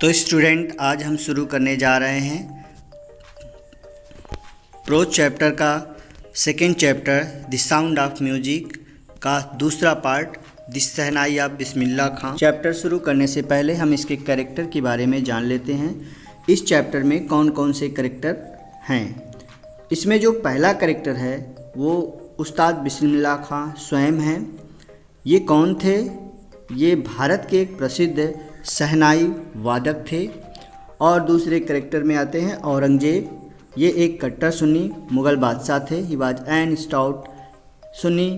तो स्टूडेंट, आज हम शुरू करने जा रहे हैं प्रोज चैप्टर का second chapter the sound of music का दूसरा part the shehnai of Bismillah Khan. Chapter शुरू करने से पहले हम इसके कैरेक्टर के बारे में जान लेते हैं। इस चैप्टर में कौन कौन से कैरेक्टर हैं। इसमें जो पहला कैरेक्टर है वो उस्ताद बिस्मिल्लाह खां स्वयं हैं। ये कौन थे? ये भारत के एक प्रसिद्ध शहनाई वादक थे। और दूसरे कैरेक्टर में आते हैं औरंगजेब। ये एक कट्टर सुन्नी मुग़ल बादशाह थे। He was an stout Sunni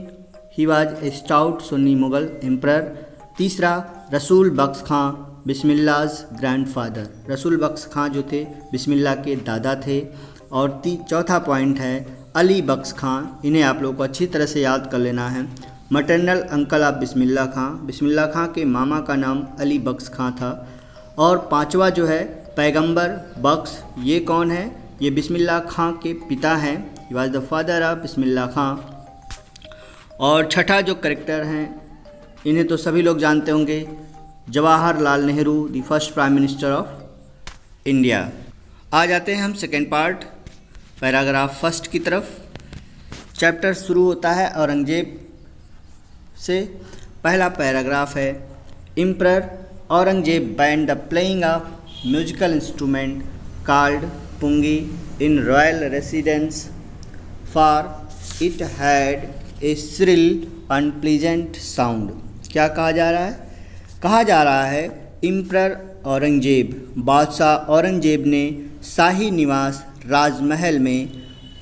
A stout Sunni Mughal emperor. तीसरा रसूल बख्श खां, बिस्मिल्लाह's ग्रैंडफादर। रसूल बख्श खां जो थे बिस्मिल्लाह के दादा थे। और चौथा पॉइंट है अली बख्श खां। इन्हें आप लोगों को अच्छी तरह से याद कर लेना है। मटरनल अंकल ऑफ बिस्मिल्लाह खां। बिस्मिल्लाह खां के मामा का नाम अली बख्श खां था। और पांचवा जो है पैगंबर बख्श। ये कौन है? ये बिस्मिल्लाह खां के पिता हैं। He was the father of Bismillah Khan. और छठा जो कैरेक्टर हैं, इन्हें तो सभी लोग जानते होंगे, Jawaharlal Nehru, the first prime minister of India. आ जाते हैं हम सेकेंड पार्ट पैराग्राफ फर्स्ट की तरफ। चैप्टर शुरू होता है औरंगजेब से। पहला पैराग्राफ है emperor Aurangzeb banned the playing of musical instrument called pungi in royal residence for it had a shrill unpleasant sound. क्या कहा जा रहा है? कहा जा रहा है एम्परर औरंगजेब, बादशाह औरंगजेब ने शाही निवास राजमहल में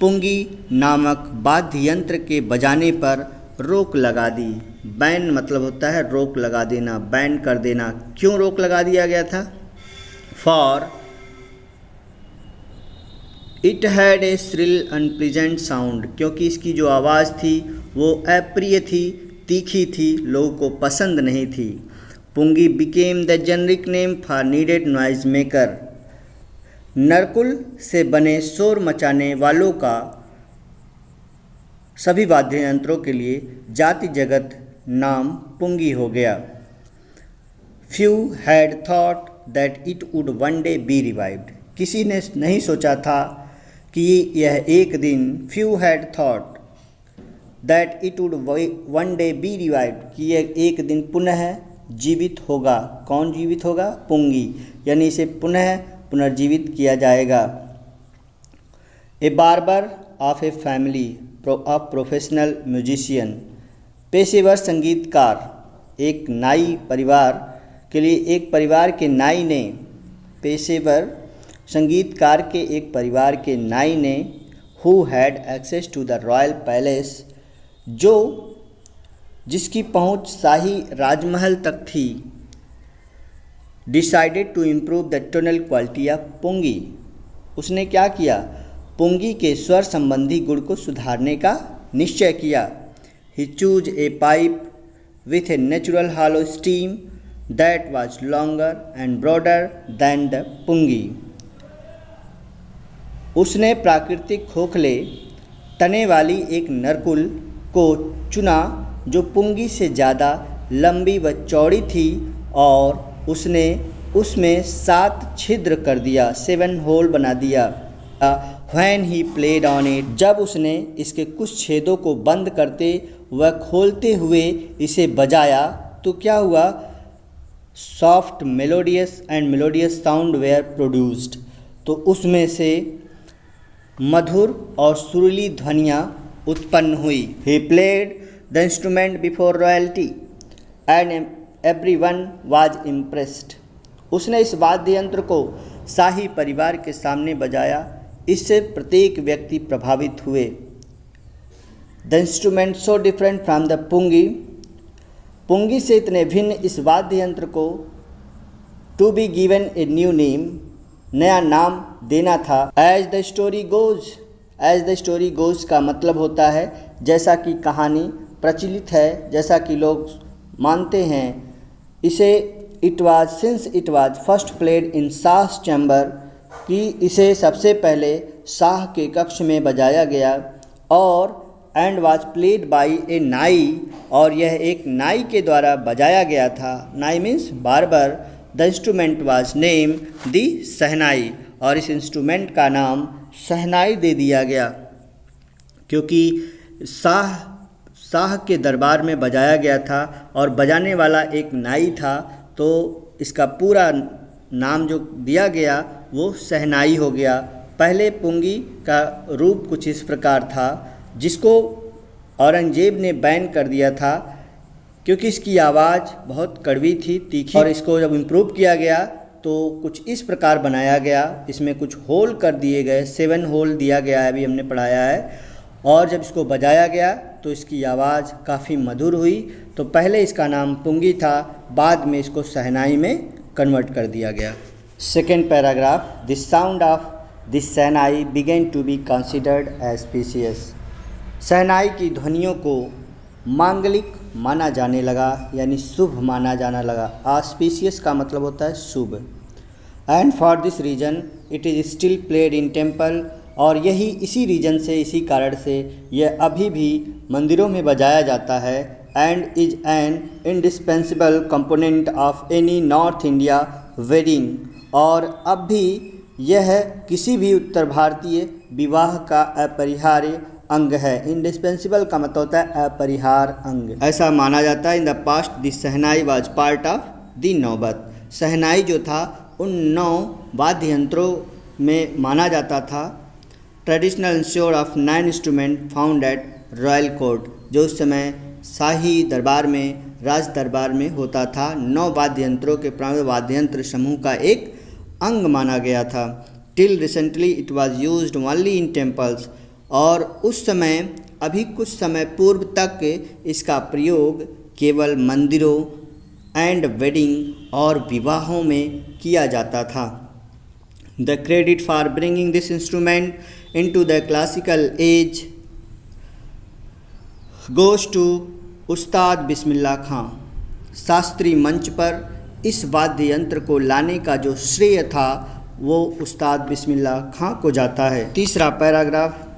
पुंगी नामक वाद्य यंत्र के बजाने पर रोक लगा दी। बैन मतलब होता है रोक लगा देना, बैन कर देना। क्यों रोक लगा दिया गया था? For it had a shrill unpleasant sound, क्योंकि इसकी जो आवाज़ थी वो अप्रिय थी, तीखी थी, लोगों को पसंद नहीं थी। Pungi became the generic name for reeded noise maker. नरकुल से बने शोर मचाने वालों का सभी वाद्य यंत्रों के लिए जाति जगत नाम पुंगी हो गया। Few had thought that it would one day B revived. किसी ने नहीं सोचा था कि यह एक दिन, few had thought that it would one day B revived, कि यह एक दिन पुनः जीवित होगा। कौन जीवित होगा? पुंगी, यानी इसे पुनः पुनर्जीवित किया जाएगा। A barber of a family of professional musician. पेशेवर संगीतकार, एक नाई परिवार के लिए, एक परिवार के नाई ने, पेशेवर संगीतकार के एक परिवार के नाई ने, who had access to the royal palace, जिसकी पहुंच शाही राजमहल तक थी, decided to improve the tonal quality of pungi. उसने क्या किया? पुंगी के स्वर संबंधी गुण को सुधारने का निश्चय किया। He chose a pipe with a natural hollow stem that was longer and broader than the pungi. उसने प्राकृतिक खोखले तने वाली एक नरकुल को चुना जो पुंगी से ज़्यादा लंबी व चौड़ी थी, और उसने उसमें 7 छिद्र कर दिया, 7 होल बना दिया। When he played on it, जब उसने इसके कुछ छेदों को बंद करते व खोलते हुए इसे बजाया तो क्या हुआ? Soft melodious and melodious sound were produced, तो उसमें से मधुर और सुरीली ध्वनियाँ उत्पन्न हुई। He played the instrument before royalty and everyone was impressed. उसने इस वाद्य यंत्र को शाही परिवार के सामने बजाया, इससे प्रत्येक व्यक्ति प्रभावित हुए। The instrument so different from the pungi, pungi से इतने भिन्न इस वाद्य यंत्र को to be given a new name, नया नाम देना था। As the story goes, as the story goes का मतलब होता है जैसा कि कहानी प्रचलित है, जैसा कि लोग मानते हैं। इसे it was since it was first played in Shah chamber, कि इसे सबसे पहले शाह के कक्ष में बजाया गया। और एंड वाज प्लेड बाई ए नाई, और यह एक नाई के द्वारा बजाया गया था। Nai means barber. The instrument was name the shehnai, और इस इंस्ट्रूमेंट का नाम शहनाई दे दिया गया क्योंकि शाह के दरबार में बजाया गया था और बजाने वाला एक नाई था, तो इसका पूरा नाम जो दिया गया वो शहनाई हो गया। पहले पुंगी का रूप कुछ इस प्रकार था, जिसको औरंगजेब ने बैन कर दिया था क्योंकि इसकी आवाज़ बहुत कड़वी थी, तीखी, और इसको जब इम्प्रूव किया गया तो कुछ इस प्रकार बनाया गया। इसमें कुछ होल कर दिए गए, 7 होल दिया गया है, अभी हमने पढ़ाया है, और जब इसको बजाया गया तो इसकी आवाज़ काफ़ी मधुर हुई। तो पहले इसका नाम पुंगी था, बाद में इसको शहनाई में कन्वर्ट कर दिया गया। Second paragraph, the sound of the shehnai began to be considered auspicious. Shehnai की ध्वनियों को मांगलिक माना जाने लगा, यानी शुभ माना जाने लगा। ऑस्पिशियस का मतलब होता है शुभ। And for this reason it is still played in temple, और यही इसी रीजन से, इसी कारण से यह अभी भी मंदिरों में बजाया जाता है। And is an indispensable component of any north India wedding, और अब भी यह किसी भी उत्तर भारतीय विवाह का अपरिहार्य अंग है। इंडिस्पेंसिबल का मतलब होता है अपरिहार्य अंग, ऐसा माना जाता है। In the past the shehnai was part of the नौबत। शहनाई जो था उन 9 वाद्य यंत्रों में माना जाता था। Traditional ensure of 9 instrument found at royal court, जो उस समय शाही दरबार में, राज दरबार में होता था। 9 वाद्य यंत्रों के प्रारंभिक वाद्य यंत्र समूह का एक अंग माना गया था। Till recently it was used only in temples, और उस समय, अभी कुछ समय पूर्व तक इसका प्रयोग केवल मंदिरों एंड वेडिंग और विवाहों में किया जाता था। The credit for bringing this instrument into the classical age goes to Ustad Bismillah खां। शास्त्रीय मंच पर इस वाद्य यंत्र को लाने का जो श्रेय था वो उस्ताद बिस्मिल्लाह खां को जाता है। तीसरा paragraph,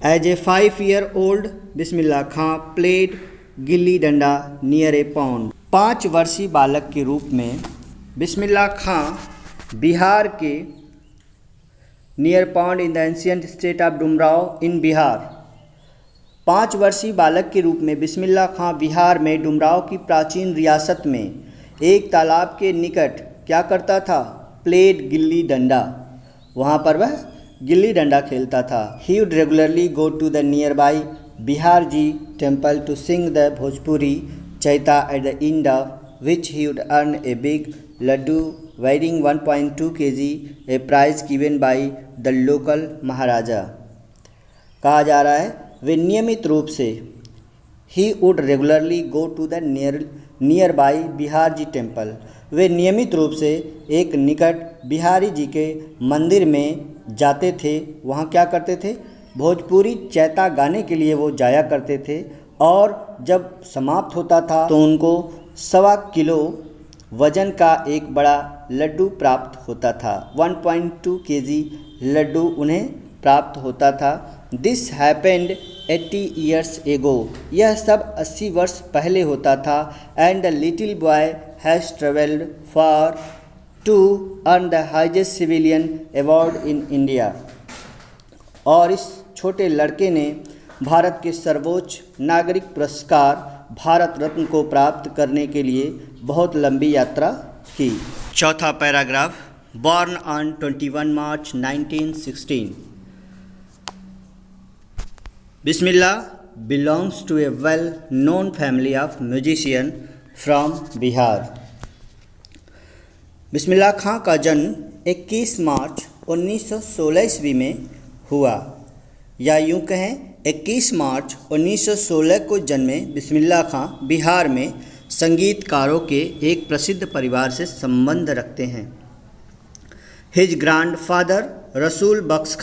as a 5-year-old Bismillah Khan played gilli danda near A pond. 5 वर्षीय बालक के रूप में बिस्मिल्लाह खां बिहार के near pond in the ancient state of Dumraon in Bihar. 5 वर्षीय बालक के रूप में बिस्मिल्लाह खां बिहार में डुमराव की प्राचीन रियासत में एक तालाब के निकट क्या करता था? प्लेड गिल्ली डंडा, वहाँ पर वह गिल्ली डंडा खेलता था। He would regularly go to the nearby Bihar ji temple to sing the Bhojpuri chaita at the end of which he would earn a big laddu weighing 1.2 kg, a prize given by the local maharaja. कहा जा रहा है वे नियमित रूप से he would regularly go to the nearby Bihar ji temple, वे नियमित रूप से एक निकट बिहारी जी के मंदिर में जाते थे। वहाँ क्या करते थे? भोजपुरी चैता गाने के लिए वो जाया करते थे, और जब समाप्त होता था तो उनको 1.25 किलो वजन का एक बड़ा लड्डू प्राप्त होता था। 1.2 kg लड्डू उन्हें प्राप्त होता था। दिस हैपेंड 80 years ago, यह सब 80 वर्ष पहले होता था। And the little boy has travelled far to earn the highest civilian award in India, और इस छोटे लड़के ने भारत के सर्वोच्च नागरिक पुरस्कार भारत रत्न को प्राप्त करने के लिए बहुत लंबी यात्रा की। चौथा paragraph, born on 21 March 1916। Bismillah belongs to a well known family of musician from Bihar. Bismillah Khan का जन्म 21 मार्च 1916 ईस्वी में हुआ, या यूँ कहें 21 मार्च 1916 को जन्मे बिस्मिल्लाह खां बिहार में संगीतकारों के एक प्रसिद्ध परिवार से संबंध रखते हैं। हिज ग्रैंड फादर रसूल बख्श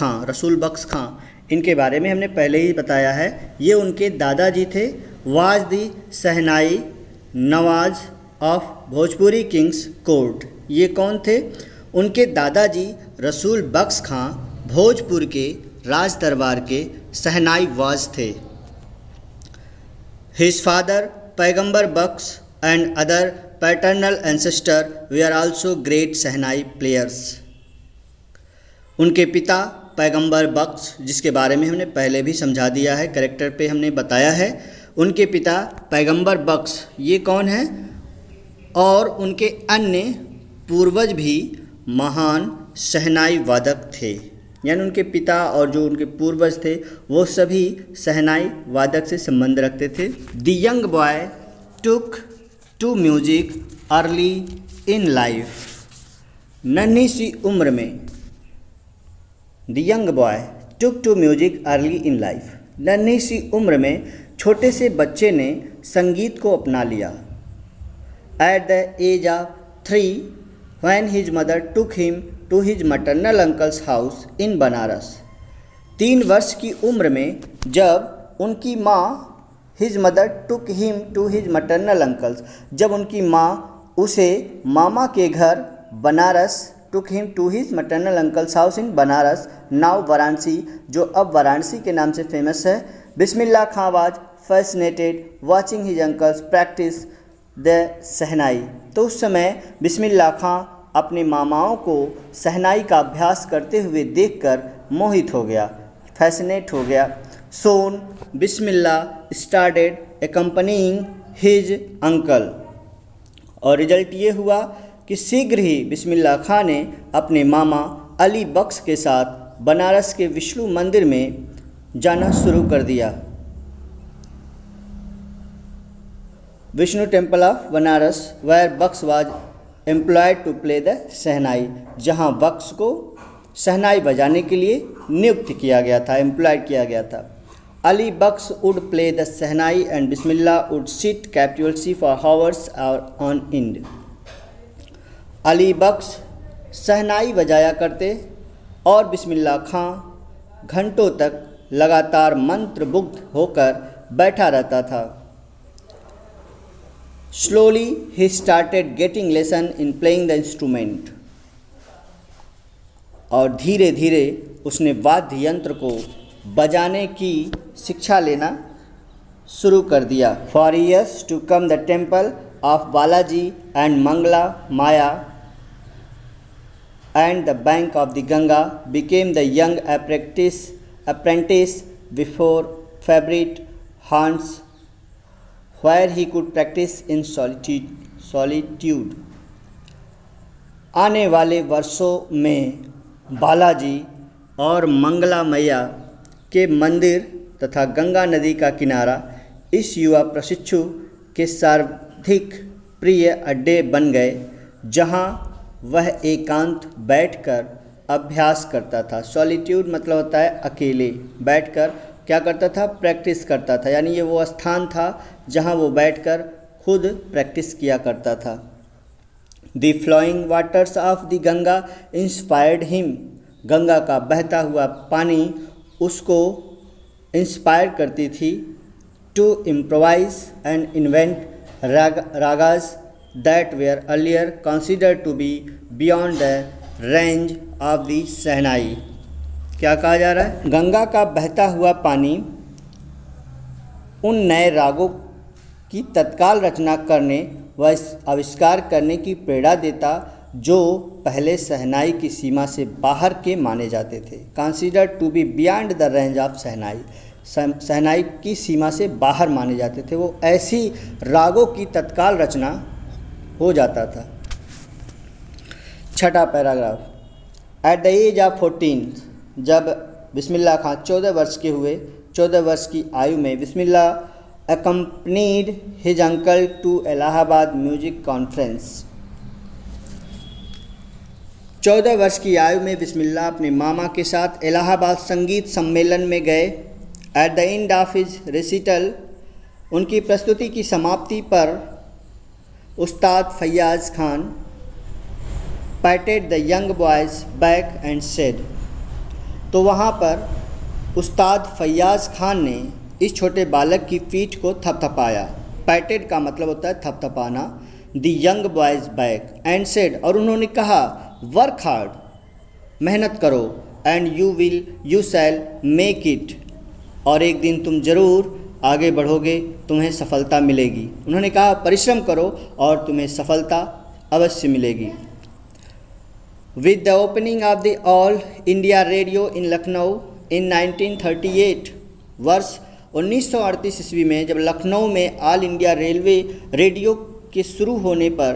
खां, इनके बारे में हमने पहले ही बताया है। ये उनके दादाजी थे। Was the shehnai Nawaz of Bhojpuri Kings court, ये कौन थे? उनके दादाजी रसूल बख्श खां भोजपुर के राज दरबार के शहनाई वाज थे। His father Paigambar Bakhsh and other paternal ancestor they are also great shehnai players. उनके पिता पैगंबर बख्श, जिसके बारे में हमने पहले भी समझा दिया है, कैरेक्टर पे हमने बताया है। उनके पिता पैगंबर बख्श ये कौन है, और उनके अन्य पूर्वज भी महान शहनाई वादक थे। यानी उनके पिता और जो उनके पूर्वज थे वो सभी शहनाई वादक से संबंध रखते थे। The young boy took to music early in life. नन्ही सी उम्र में the young boy took to music early in life. नन्ही सी उम्र में छोटे से बच्चे ने संगीत को अपना लिया। At the age of 3 when his mother took him to his maternal uncle's house in Banaras. 3 वर्ष की उम्र में जब उनकी माँ his mother took him to his maternal uncle's, जब उनकी माँ उसे मामा के घर Banaras, took him to his maternal uncle's house in Banaras now Varanasi, जो अब वाराणसी के नाम से फेमस है। Bismillah Khan was fascinated watching his uncles practice the शहनाई। तो उस समय बिस्मिल्लाह खां अपने मामाओं को शहनाई का अभ्यास करते हुए देखकर मोहित हो गया, फैसिनेट हो गया। सोन बिस्मिल्लाह स्टार्टेड एक्कम्पनीइंग हिज अंकल, और रिजल्ट ये हुआ कि शीघ्र ही बिस्मिल्लाह खां ने अपने मामा अली बख्श के साथ बनारस के विष्णु मंदिर में जाना शुरू कर दिया। Vishnu temple of Banaras where Bakhsh was employed to play the shehnai, जहां बख्श को शहनाई बजाने के लिए नियुक्त किया गया था, एम्प्लॉयड किया गया था। Ali Bakhsh would play the shehnai and Bismillah would sit captively for hours on end. Ali Bakhsh shehnai बजाया करते और बिस्मिल्लाह खां घंटों तक लगातार मंत्रमुग्ध होकर बैठा रहता था। Slowly he started getting lesson in playing the instrument, और धीरे धीरे उसने वाद्य यंत्र को बजाने की शिक्षा लेना शुरू कर दिया। For years to come the temple of Balaji and Mangala Maya and the bank of the Ganga became the young apprentice before favorite haunts where he could practice in solitude. आने वाले वर्षों में बालाजी और मंगला मैया के मंदिर तथा गंगा नदी का किनारा इस युवा प्रशिक्षु के सर्वाधिक प्रिय अड्डे बन गए, जहाँ वह एकांत बैठकर अभ्यास करता था। सॉलिट्यूड मतलब होता है अकेले, बैठकर क्या करता था, प्रैक्टिस करता था। यानी ये वो स्थान था जहाँ वो बैठकर खुद प्रैक्टिस किया करता था। The flowing waters of the Ganga inspired him. Ganga का बहता हुआ पानी उसको इंस्पायर करती थी। To improvise and invent ragas that were earlier considered to be beyond the range of the शहनाई। क्या कहा जा रहा है, गंगा का बहता हुआ पानी उन नए रागों की तत्काल रचना करने व आविष्कार करने की प्रेरणा देता जो पहले शहनाई की सीमा से बाहर के माने जाते थे। Considered to be beyond the range of shehnai, shehnai की सीमा से बाहर माने जाते थे। वो ऐसी रागों की तत्काल रचना हो जाता था। छठा paragraph, at the age of 14, जब बिस्मिल्लाह खां 14 वर्ष के हुए, 14 वर्ष की आयु में बिस्मिल्लाह accompanied his uncle to Allahabad music conference. 14 वर्ष की आयु में बिस्मिल्लाह अपने मामा के साथ इलाहाबाद संगीत सम्मेलन में गए। Eight the end of his recital, उनकी प्रस्तुति की समाप्ति पर उस्ताद Faiyaz Khan पैटेड the young boys back and said, तो वहाँ पर उस्ताद फैयाज खान ने इस छोटे बालक की पीठ को थपथपाया। पैटेड का मतलब होता है थपथपाना। The young boys back and said, और उन्होंने कहा वर्क हार्ड, मेहनत करो, and you shall make it, और एक दिन तुम ज़रूर आगे बढ़ोगे तुम्हें सफलता मिलेगी। उन्होंने कहा परिश्रम करो और तुम्हें सफलता अवश्य मिलेगी। With the opening of the All India Radio in Lucknow in 1938, वर्ष 1938 ईस्वी में जब लखनऊ में ऑल इंडिया रेडियो के शुरू होने पर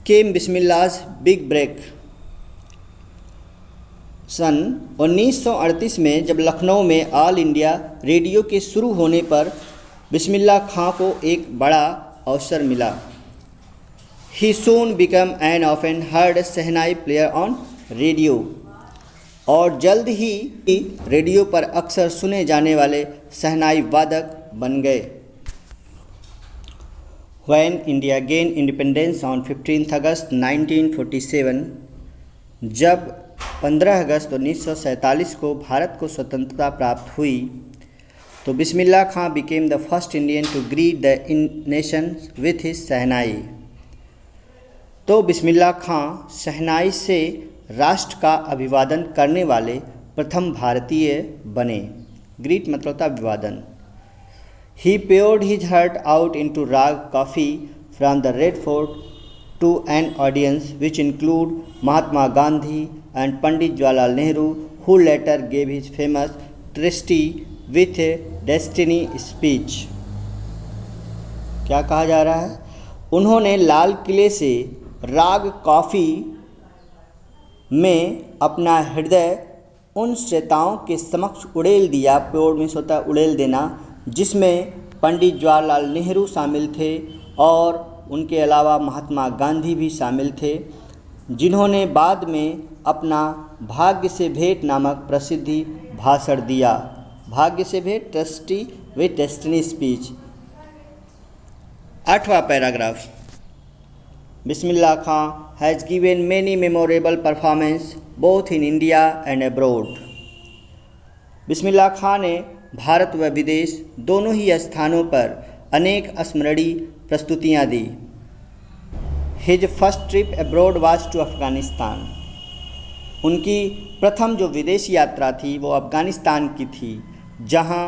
केम बिस्मिल्लाह's बिग ब्रेक। सन 1938 में जब लखनऊ में ऑल इंडिया रेडियो के शुरू होने पर बिस्मिल्लाह खां को एक बड़ा अवसर मिला। He soon become an often heard shehnai player on radio, और जल्द ही रेडियो पर अक्सर सुने जाने वाले शहनाई वादक बन गए। When India gained independence on 15th August 1947, जब 15 अगस्त 1947 को भारत को स्वतंत्रता प्राप्त हुई तो बिस्मिल्लाह खां became the first Indian to greet the nation with his शहनाई। तो बिस्मिल्लाह खां शहनाई से राष्ट्र का अभिवादन करने वाले प्रथम भारतीय बने। ग्रीट मतलब था अभिवादन। He poured his heart out into rag coffee from the Red Fort to an audience which include Mahatma Gandhi and Pandit Jawaharlal Nehru, who later gave his famous Tristy with a Destiny speech। क्या कहा जा रहा है? उन्होंने लाल किले से राग coffee में अपना हृदय उन श्रोताओं के समक्ष उड़ेल दिया। प्योर मीन्स होता है उड़ेल देना, जिसमें पंडित जवाहरलाल नेहरू शामिल थे और उनके अलावा महात्मा गांधी भी शामिल थे, जिन्होंने बाद में अपना भाग्य से भेंट नामक प्रसिद्धि भाषण दिया। भाग्य से भेंट, ट्रस्टी विद डेस्टिनी स्पीच। 8वां paragraph. Bismillah Khan has given many memorable performance both in India and abroad. Bismillah Khan ने भारत व विदेश दोनों ही स्थानों पर अनेक स्मरणीय प्रस्तुतियाँ दी। His first trip abroad was to Afghanistan. उनकी प्रथम जो विदेश यात्रा थी वो अफ़गानिस्तान की थी, जहाँ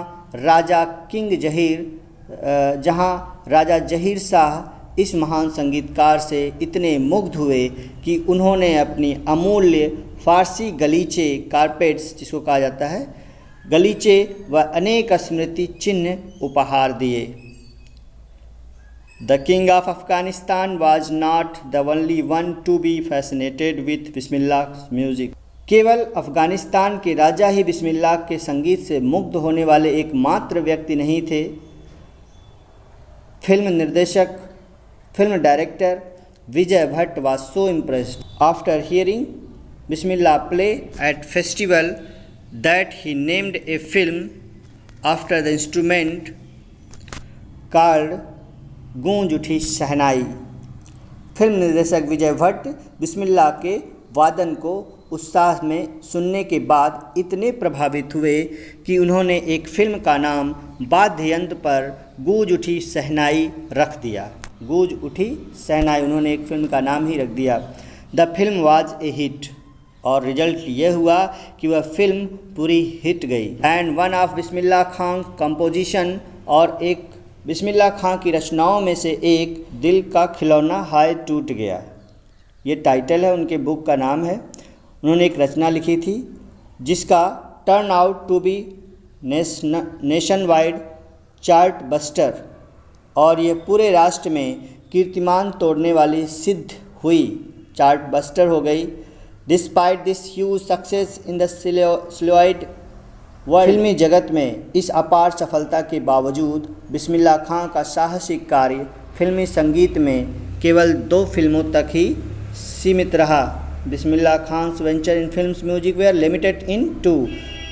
राजा जहीर शाह इस महान संगीतकार से इतने मुग्ध हुए कि उन्होंने अपनी अमूल्य फ़ारसी गलीचे, कारपेट्स जिसको कहा जाता है, गलीचे व अनेक स्मृति चिन्ह उपहार दिए। The king of Afghanistan was not the only one to be fascinated with Bismillah music. केवल अफगानिस्तान के राजा ही बिस्मिल्लाह के संगीत से मुग्ध होने वाले एकमात्र व्यक्ति नहीं थे। Film director Vijay Bhatt was so impressed after hearing Bismillah play at festival that he named a film after the instrument called गूंज उठी शहनाई। फिल्म निर्देशक विजय भट्ट बिस्मिल्लाह के वादन को उत्साह में सुनने के बाद इतने प्रभावित हुए कि उन्होंने एक फिल्म का नाम वाद्य यंत्र पर गूंज उठी शहनाई रख दिया। गूंज उठी शहनाई उन्होंने एक फिल्म का नाम ही रख दिया। The film was a hit, और रिजल्ट ये हुआ कि वह फिल्म पूरी हिट गई। And one of Bismillah Khan composition, और एक बिस्मिल्लाह खां की रचनाओं में से एक दिल का खिलौना हाय टूट गया, ये टाइटल है, उनके बुक का नाम है। उन्होंने एक रचना लिखी थी जिसका turn out to be nationwide चार्ट बस्टर, और ये पूरे राष्ट्र में कीर्तिमान तोड़ने वाली सिद्ध हुई, चार्ट बस्टर हो गई। Despite this huge success in the celluloid world, फिल्मी जगत में इस अपार सफलता के बावजूद बिस्मिल्लाह खां का साहसिक कार्य फिल्मी संगीत में केवल 2 फिल्मों तक ही सीमित रहा। Bismillah Khan's venture in films music were limited in 2,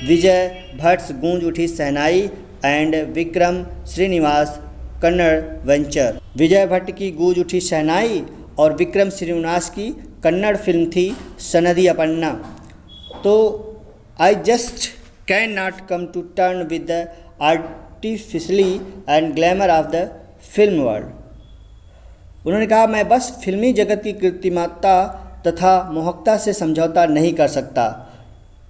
Vijay Bhatt's Goonj Uthi Shehnai and Vikram Srinivas Kannada venture. Vijay Bhatt की गूंज उठी शहनाई और विक्रम श्रीनिवास की कन्नड़ फिल्म थी सनदी अपन्ना। तो I just can not come to terms with the artificially and glamour of the film world. उन्होंने कहा मैं बस फिल्मी जगत की कृत्रिमता तथा मोहकता से समझौता नहीं कर सकता।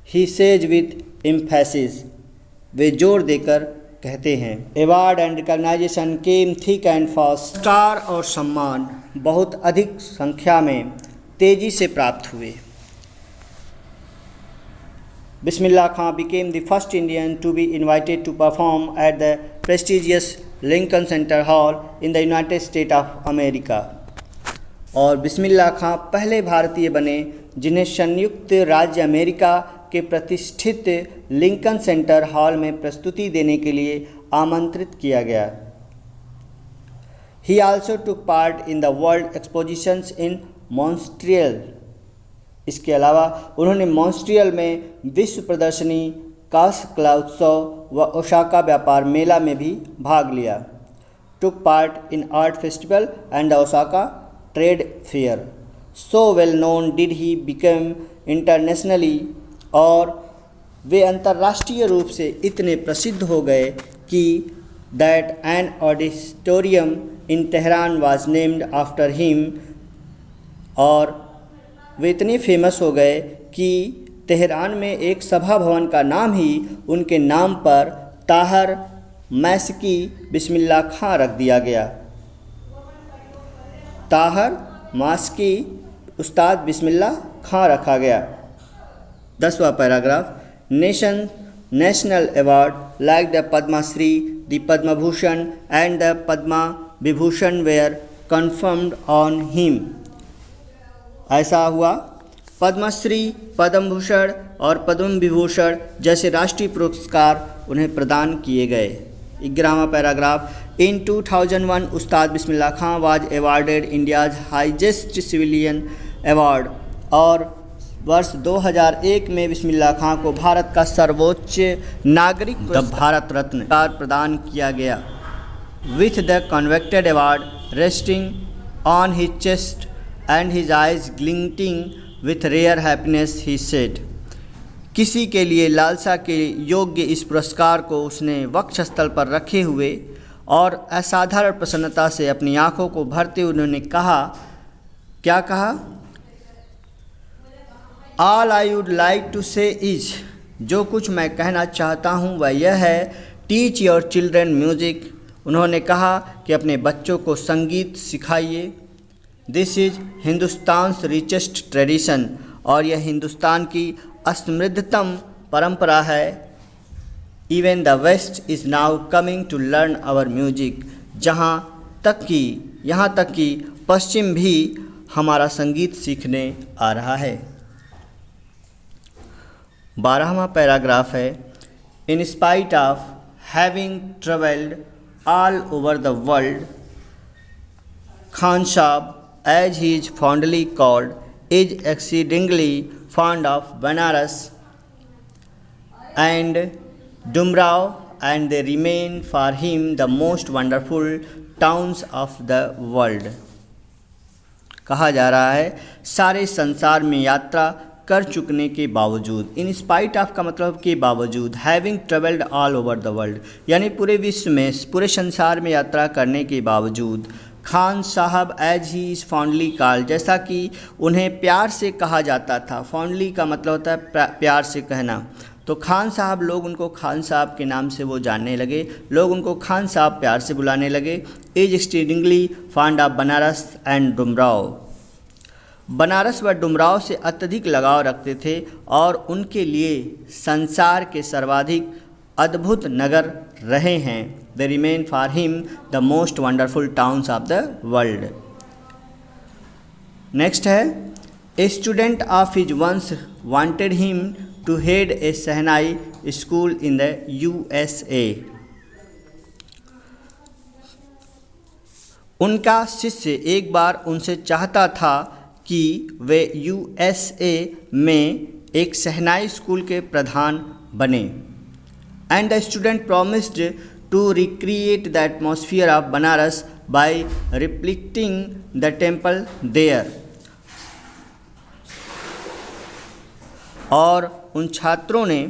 ही सेज विद एम्फेसिस, वे जोर देकर कहते हैं। Award and recognition came thick and fast. पुरस्कार और सम्मान बहुत अधिक संख्या में तेजी से प्राप्त हुए। बिस्मिल्लाह खां became the first Indian to be invited to perform at the prestigious Lincoln Center Hall in the United States of America। और बिस्मिल्लाह खां पहले भारतीय बने जिन्हें संयुक्त राज्य अमेरिका के प्रतिष्ठित लिंकन सेंटर हॉल में प्रस्तुति देने के लिए आमंत्रित किया गया। He also took part in the World Expositions in Montreal। इसके अलावा उन्होंने मॉन्ट्रियल में विश्व प्रदर्शनी, कांस्य कला उत्सव व ओसाका व्यापार मेला में भी भाग लिया। Took part in art festival and the Osaka trade fair. So well known did he become internationally. और वे अंतर्राष्ट्रीय रूप से इतने प्रसिद्ध हो गए कि that an auditorium in Tehran was named after him. और वे इतने फेमस हो गए कि तेहरान में एक सभा भवन का नाम ही उनके नाम पर ताहर मैस्की बिस्मिल्लाह खां रख दिया गया। ताहर मास्की उस्ताद बिस्मिल्लाह खां रखा गया। 10वां paragraph. National award like the Padmashri, the Padma Bhushan and the Padma Vibhushan were conferred on him. ऐसा हुआ पद्मश्री, पद्म भूषण और पद्म विभूषण जैसे राष्ट्रीय पुरस्कार उन्हें प्रदान किए गए। 11वां paragraph. In 2001 Ustad Bismillah Khan was awarded India's highest civilian award. और वर्ष 2001 में बिस्मिल्लाह खां को भारत का सर्वोच्च नागरिक भारत रत्न प्रदान किया गया। With the convicted award resting on his chest and his eyes glinting with rare happiness, he said। किसी के लिए लालसा के योग्य इस पुरस्कार को उसने वक्षस्थल पर रखे हुए और असाधारण प्रसन्नता से अपनी आंखों को भरते हुए उन्होंने कहा, क्या कहा? All I would like to say is, जो कुछ मैं कहना चाहता हूँ वह यह है, टीच योर चिल्ड्रन म्यूजिक। उन्होंने कहा कि अपने बच्चों को संगीत सिखाइए। This is Hindustan richest tradition. और यह हिंदुस्तान की समृद्धतम परंपरा है। Even the west is now coming to learn our music. यहाँ तक कि पश्चिम भी हमारा संगीत सीखने आ रहा है। 12वां पैराग्राफ है। In spite of having travelled all over the world, Khan साहब, as he is fondly called, is exceedingly fond of Banaras and Dumrao, and they remain for him the most wonderful towns of the world। कहा जा रहा है सारे संसार में यात्रा कर चुकने के बावजूद, इन स्पाइट ऑफ का मतलब के बावजूद, having travelled all over the world यानी पूरे विश्व में, पूरे संसार में यात्रा करने के बावजूद, Khan Sahab as he is fondly called, जैसा कि उन्हें प्यार से कहा जाता था। फॉन्डली का मतलब होता है प्यार से कहना। तो खान साहब, लोग उनको खान साहब के नाम से वो जानने लगे, लोग उनको खान साहब प्यार से बुलाने लगे। Is extremely fond of Banaras and Dumraon. Banaras व डुमराव से अत्यधिक लगाव रखते थे और उनके लिए संसार के सर्वाधिक अद्भुत नगर रहे हैं। They remain for him the most wonderful towns of the world। Next है, a student of his once wanted him to head a shehnai school in the USA। उनका शिष्य एक बार उनसे चाहता था कि वे USA में एक शहनाई स्कूल के प्रधान बने। And the student promised to recreate the atmosphere of Banaras by replicating the temple there। और उन छात्रों ने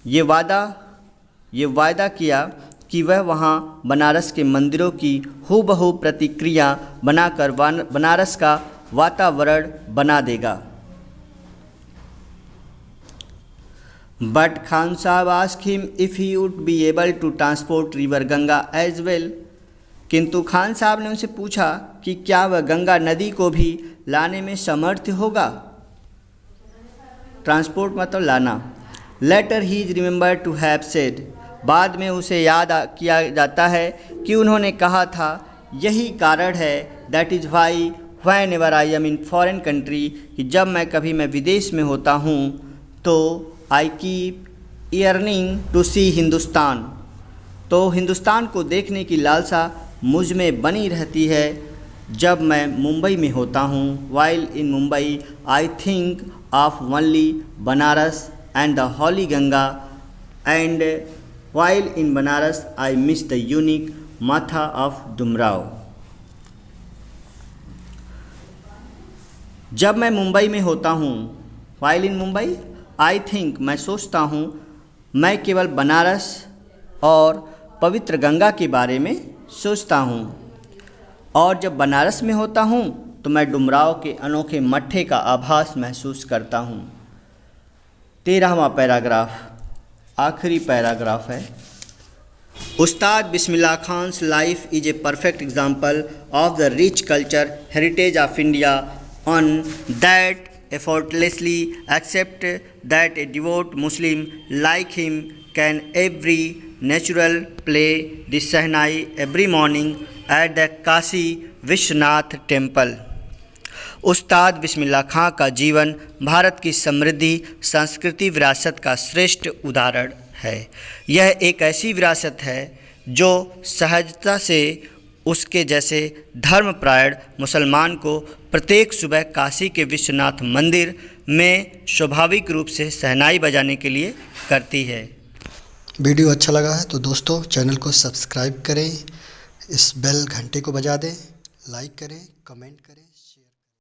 ये वादा किया कि वह वहाँ बनारस के मंदिरों की हूबहू प्रतिक्रिया बनाकर बनारस का वातावरण बना देगा। But Khan Sahab ask him if he would be able to transport river Ganga as well. किंतु खान साहब ने उनसे पूछा कि क्या वह गंगा नदी को भी लाने में समर्थ होगा। ट्रांसपोर्ट मतलब लाना। Later he is remember to have said, बाद में उसे याद किया जाता है कि उन्होंने कहा था, यही कारण है that is why when ever I am in foreign country, कि जब मैं विदेश में होता हूँ तो आई कीप ईयर्निंग टू सी हिंदुस्तान, तो हिंदुस्तान को देखने की लालसा मुझ में बनी रहती है जब मैं मुंबई में होता हूँ। While in Mumbai I think of only Banaras and the holy Ganga, and while in Banaras I miss the unique matha of Dumraon. जब मैं मुंबई में होता हूँ, while in Mumbai I think मैं सोचता हूँ, मैं केवल बनारस और पवित्र गंगा के बारे में सोचता हूँ, और जब बनारस में होता हूँ तो मैं डुमराव के अनोखे मट्ठे का आभास महसूस करता हूँ। 13वां पैराग्राफ, आखिरी पैराग्राफ है। Ustad Bismillah Khan's life is a perfect example of the rich culture heritage of India on that effortlessly accept that a devout Muslim like him can every natural play the Sahnai every morning at the Kashi Vishwanath temple. उस्ताद बिस्मिल्लाह खां का जीवन भारत की समृद्धि संस्कृति विरासत का श्रेष्ठ उदाहरण है। यह एक ऐसी विरासत है जो सहजता से उसके जैसे धर्मपरायण मुसलमान को प्रत्येक सुबह काशी के विश्वनाथ मंदिर में स्वाभाविक रूप से शहनाई बजाने के लिए करती है। वीडियो अच्छा लगा है तो दोस्तों चैनल को सब्सक्राइब करें, इस बेल घंटे को बजा दें, लाइक करें, कमेंट करें।